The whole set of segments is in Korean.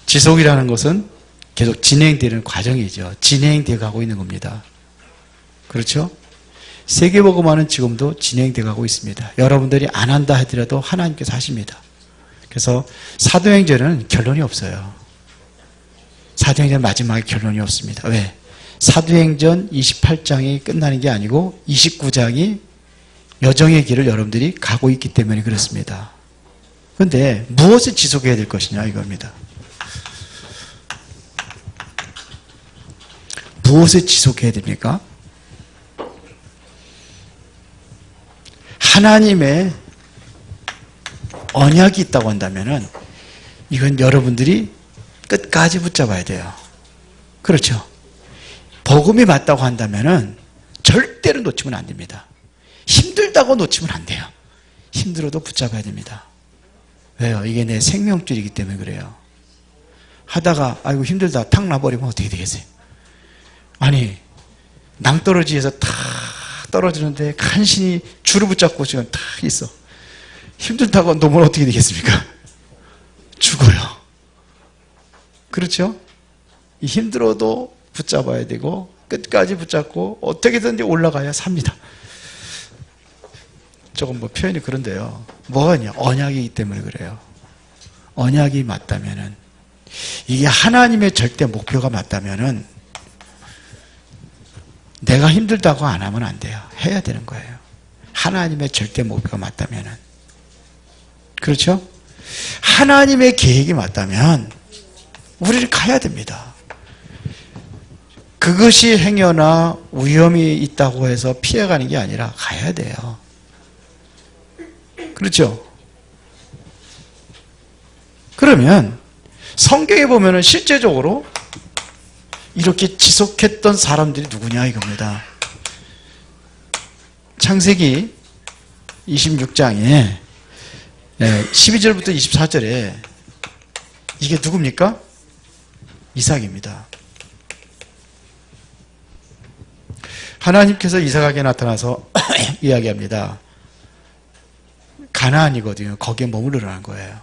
지속이라는 것은 계속 진행되는 과정이죠. 진행되어 가고 있는 겁니다. 그렇죠? 세계복음화는 지금도 진행되어 가고 있습니다. 여러분들이 안 한다 하더라도 하나님께서 하십니다. 그래서 사도행전은 결론이 없어요. 사도행전 마지막에 결론이 없습니다. 왜? 사도행전 28장이 끝나는 게 아니고 29장이 여정의 길을 여러분들이 가고 있기 때문에 그렇습니다. 그런데 무엇을 지속해야 될 것이냐 이겁니다. 무엇을 지속해야 됩니까? 하나님의 언약이 있다고 한다면은 이건 여러분들이 끝까지 붙잡아야 돼요. 그렇죠? 복음이 맞다고 한다면은 절대로 놓치면 안 됩니다. 힘들다고 놓치면 안 돼요. 힘들어도 붙잡아야 됩니다. 왜요? 이게 내 생명줄이기 때문에 그래요. 하다가 아이고 힘들다 탁 놔버리면 어떻게 되겠어요? 아니 낭떠러지에서 탁 떨어지는데 간신히 줄을 붙잡고 지금 탁 있어. 힘들다고 놓으면 어떻게 되겠습니까? 죽어요. 그렇죠? 힘들어도 붙잡아야 되고 끝까지 붙잡고 어떻게든지 올라가야 삽니다. 조금 뭐 표현이 그런데요. 뭐냐? 언약이기 때문에 그래요. 언약이 맞다면은 이게 하나님의 절대 목표가 맞다면은 내가 힘들다고 안 하면 안 돼요. 해야 되는 거예요. 하나님의 절대 목표가 맞다면은. 그렇죠? 하나님의 계획이 맞다면 우리를 가야 됩니다. 그것이 행여나 위험이 있다고 해서 피해가는 게 아니라 가야 돼요. 그렇죠? 그러면 성경에 보면은 실제적으로 이렇게 지속했던 사람들이 누구냐 이겁니다. 창세기 26장에 12절부터 24절에 이게 누굽니까? 이삭입니다. 하나님께서 이삭에게 나타나서 이야기합니다. 가나안이거든요. 거기에 머무르라는 거예요.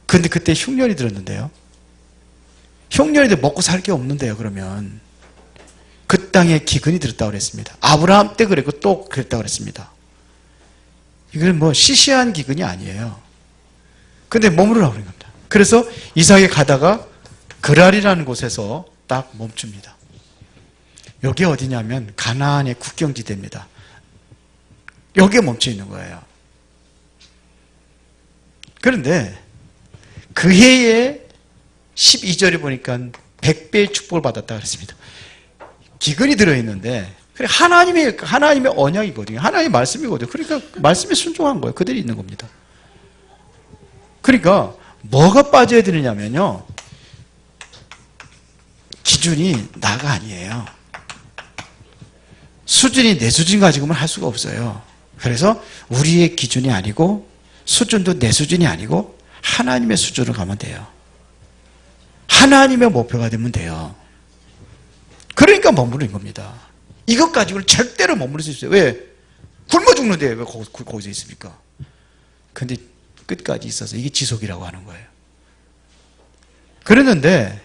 근데 그때 흉년이 들었는데요. 흉년인데 먹고 살 게 없는데요. 그러면 그 땅에 기근이 들었다고 그랬습니다. 아브라함 때 그랬고 또 그랬다고 그랬습니다. 이건 뭐 시시한 기근이 아니에요. 근데 머무르라고 그런 겁니다. 그래서 이삭이 가다가 그랄이라는 곳에서 딱 멈춥니다. 여기 어디냐면 가나안의 국경지대입니다. 여기에 멈춰 있는 거예요. 그런데 그 해에 12절에 보니까 100배의 축복을 받았다 그랬습니다. 기근이 들어있는데 하나님의 언약이거든요. 하나님의 말씀이거든요. 그러니까 말씀에 순종한 거예요. 그대로 있는 겁니다. 그러니까 뭐가 빠져야 되느냐면요. 기준이 나가 아니에요. 수준이 내 수준 가지고는 할 수가 없어요. 그래서 우리의 기준이 아니고 수준도 내 수준이 아니고 하나님의 수준으로 가면 돼요. 하나님의 목표가 되면 돼요. 그러니까 머무르는 겁니다. 이것 가지고는 절대로 머무를 수 있어요. 왜? 굶어 죽는데 왜 거기서 있습니까? 근데 끝까지 있어서 이게 지속이라고 하는 거예요. 그랬는데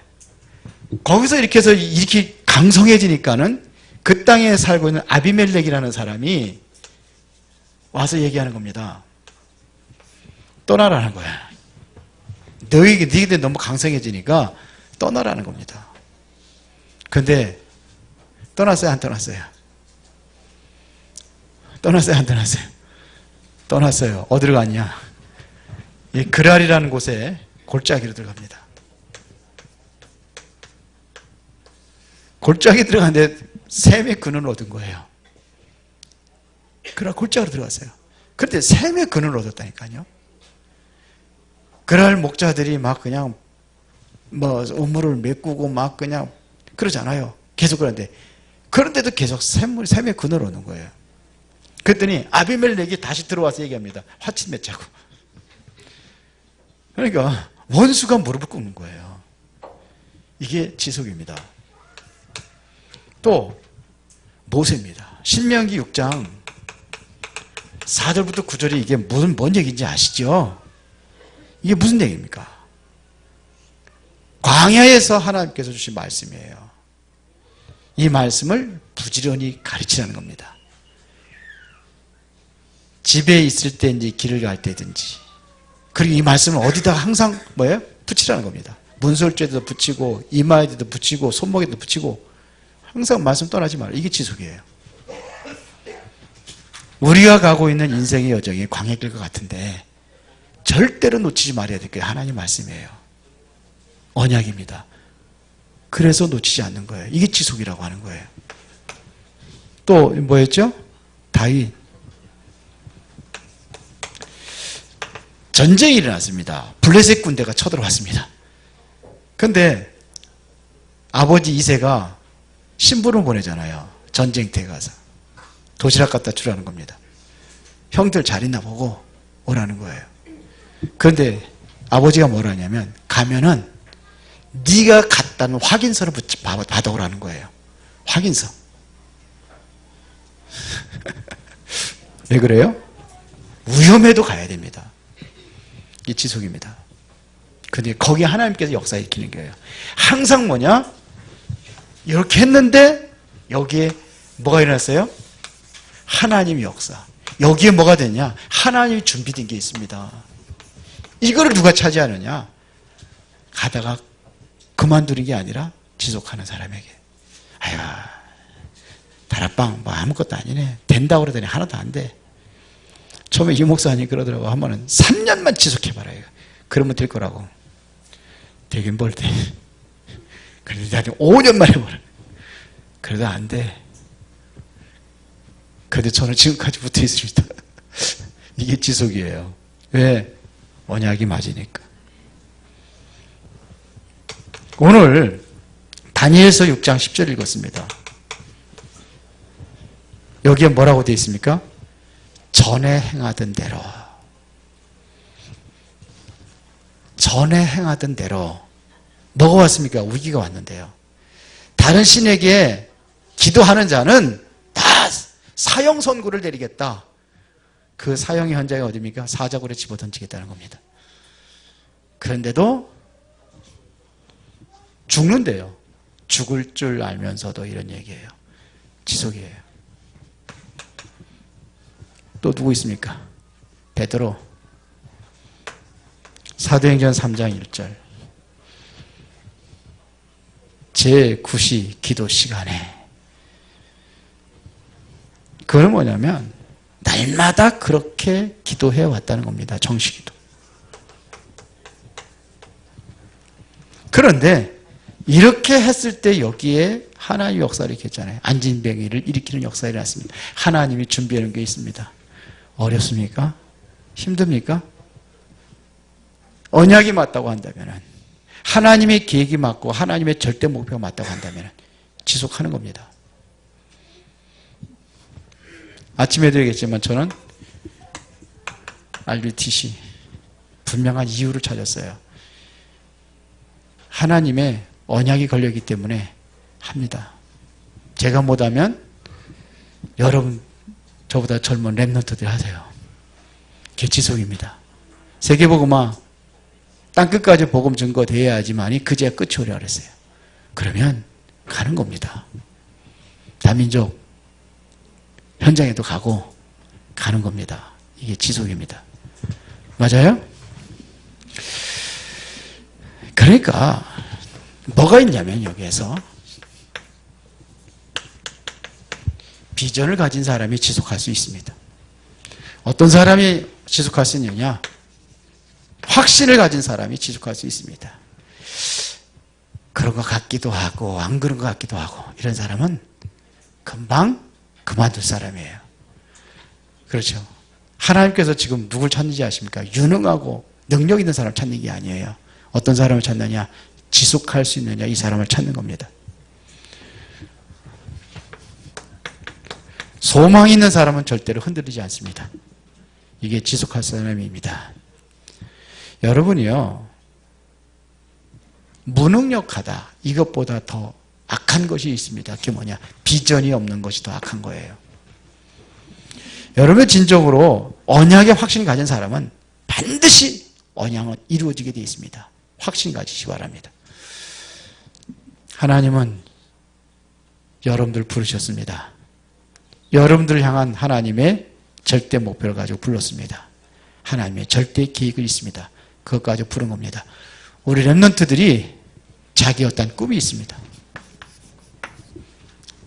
거기서 이렇게 해서 이렇게 강성해지니까는 그 땅에 살고 있는 아비멜렉이라는 사람이 와서 얘기하는 겁니다. 떠나라는 거야. 너희들 너무 강성해지니까 떠나라는 겁니다. 근데 떠났어요, 안 떠났어요? 떠났어요, 안 떠났어요? 떠났어요. 어디로 갔냐? 이 그랄이라는 곳에 골짜기로 들어갑니다. 골짜기 들어갔는데 샘의 근원을 얻은 거예요. 그랄 골짜기로 들어갔어요. 그런데 샘의 근원을 얻었다니까요. 그랄 목자들이 막 그냥 뭐 우물을 메꾸고 막 그냥 그러잖아요. 계속 그런데도 계속 샘의 근원을 얻는 거예요. 그랬더니 아비멜렉이 다시 들어와서 얘기합니다. 화친 맺자고. 그러니까 원수가 무릎을 꿇는 거예요. 이게 지속입니다. 또 모세입니다. 신명기 6장 4절부터 9절이 이게 뭔 얘기인지 아시죠? 이게 무슨 얘기입니까? 광야에서 하나님께서 주신 말씀이에요. 이 말씀을 부지런히 가르치라는 겁니다. 집에 있을 때인지 길을 갈 때든지, 그리고 이 말씀을 어디다가 항상 뭐예요? 붙이라는 겁니다. 문설주에도 붙이고 이마에도 붙이고 손목에도 붙이고 항상 말씀 떠나지 말라. 이게 지속이에요. 우리가 가고 있는 인생의 여정이 광야길과 같은데 절대로 놓치지 말아야 될 게 하나님 말씀이에요. 언약입니다. 그래서 놓치지 않는 거예요. 이게 지속이라고 하는 거예요. 또 뭐였죠? 다윗. 전쟁이 일어났습니다. 블레셋 군대가 쳐들어왔습니다. 근데 아버지 이새가 신부를 보내잖아요. 전쟁터에 가서 도시락 갖다 주라는 겁니다. 형들 잘 있나 보고 오라는 거예요. 그런데 아버지가 뭐라 하냐면, 가면은 네가 갔다는 확인서를 받아오라는 거예요. 확인서. 왜 그래요? 위험해도 가야 됩니다. 이게 지속입니다. 근데 거기에 하나님께서 역사 일으키는 거예요. 항상 뭐냐? 이렇게 했는데 여기에 뭐가 일어났어요? 하나님의 역사. 여기에 뭐가 되냐? 하나님이 준비된 게 있습니다. 이거를 누가 차지하느냐? 가다가 그만두는 게 아니라 지속하는 사람에게. 아유, 다락방 뭐 아무것도 아니네. 된다고 그러더니 하나도 안 돼. 처음에 이 목사님이 그러더라고. 한 번은 3년만 지속해봐라. 그러면 될 거라고. 되긴 뭘 돼. 그래도 나중에 5년 만에 해봐라. 그래도 안 돼. 그래도 저는 지금까지 붙어 있습니다. 이게 지속이에요. 왜? 언약이 맞으니까. 오늘 다니엘서 6장 10절 읽었습니다. 여기에 뭐라고 되어 있습니까? 전에 행하던 대로. 전에 행하던 대로. 뭐가 왔습니까? 위기가 왔는데요. 다른 신에게 기도하는 자는 다 사형 선고를 내리겠다. 그 사형의 현장이 어디입니까? 사자굴에 집어던지겠다는 겁니다. 그런데도 죽는데요. 죽을 줄 알면서도 이런 얘기예요. 지속이에요. 또 누구 있습니까? 베드로. 사도행전 3장 1절. 제9시 기도 시간에. 그건 뭐냐면 날마다 그렇게 기도해 왔다는 겁니다. 정식기도. 그런데 이렇게 했을 때 여기에 하나님의 역사를 일으켰잖아요. 안진뱅이를 일으키는 역사가 일어났습니다. 하나님이 준비하는 게 있습니다. 어렵습니까? 힘듭니까? 언약이 맞다고 한다면, 하나님의 계획이 맞고 하나님의 절대 목표가 맞다고 한다면 지속하는 겁니다. 아침에도 얘기했지만 저는 RBTC 분명한 이유를 찾았어요. 하나님의 언약이 걸려있기 때문에 합니다. 제가 못하면 여러분 저보다 젊은 랩런트들이 하세요. 그게 지속입니다. 세계복음화 땅끝까지 복음 증거돼야지만이 그제야 끝이 오려 그랬어요. 그러면 가는 겁니다. 다민족 현장에도 가고 가는 겁니다. 이게 지속입니다. 맞아요? 그러니까 뭐가 있냐면 여기에서 비전을 가진 사람이 지속할 수 있습니다. 어떤 사람이 지속할 수 있느냐? 확신을 가진 사람이 지속할 수 있습니다. 그런 것 같기도 하고 안 그런 것 같기도 하고 이런 사람은 금방 그만둘 사람이에요. 그렇죠. 하나님께서 지금 누굴 찾는지 아십니까? 유능하고 능력 있는 사람 찾는 게 아니에요. 어떤 사람을 찾느냐? 지속할 수 있느냐? 이 사람을 찾는 겁니다. 소망이 있는 사람은 절대로 흔들리지 않습니다. 이게 지속할 사람입니다. 여러분이요, 무능력하다, 이것보다 더 악한 것이 있습니다. 그게 뭐냐? 비전이 없는 것이 더 악한 거예요. 여러분 진정으로 언약의 확신을 가진 사람은 반드시 언약은 이루어지게 되어 있습니다. 확신 가지시기 바랍니다. 하나님은 여러분들 부르셨습니다. 여러분들을 향한 하나님의 절대 목표를 가지고 불렀습니다. 하나님의 절대 계획이 있습니다. 그것 가지고 부른 겁니다. 우리 렘넌트들이 자기 어떤 꿈이 있습니다.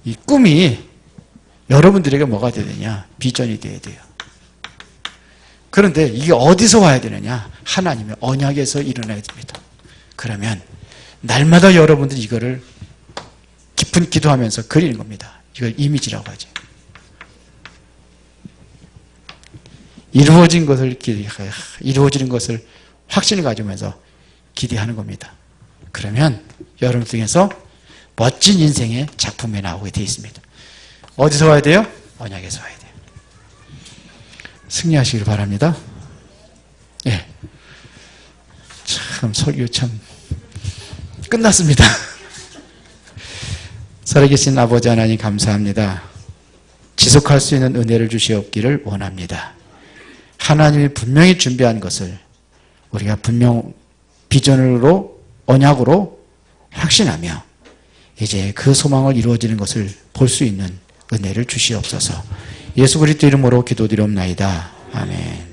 이 꿈이 여러분들에게 뭐가 돼야 되냐? 비전이 돼야 돼요. 그런데 이게 어디서 와야 되느냐? 하나님의 언약에서 일어나야 됩니다. 그러면 날마다 여러분들이 이거를 깊은 기도하면서 그리는 겁니다. 이걸 이미지라고 하죠. 이루어지는 것을 확신을 가지면서 기대하는 겁니다. 그러면 여러분 중에서 멋진 인생의 작품이 나오게 되어 있습니다. 어디서 와야 돼요? 언약에서 와야 돼요. 승리하시길 바랍니다. 예. 참, 설교 참, 끝났습니다. 살아계신 아버지 하나님 감사합니다. 지속할 수 있는 은혜를 주시옵기를 원합니다. 하나님이 분명히 준비한 것을 우리가 분명 비전으로, 언약으로 확신하며 이제 그 소망을 이루어지는 것을 볼 수 있는 은혜를 주시옵소서. 예수 그리스도 이름으로 기도드리옵나이다. 아멘.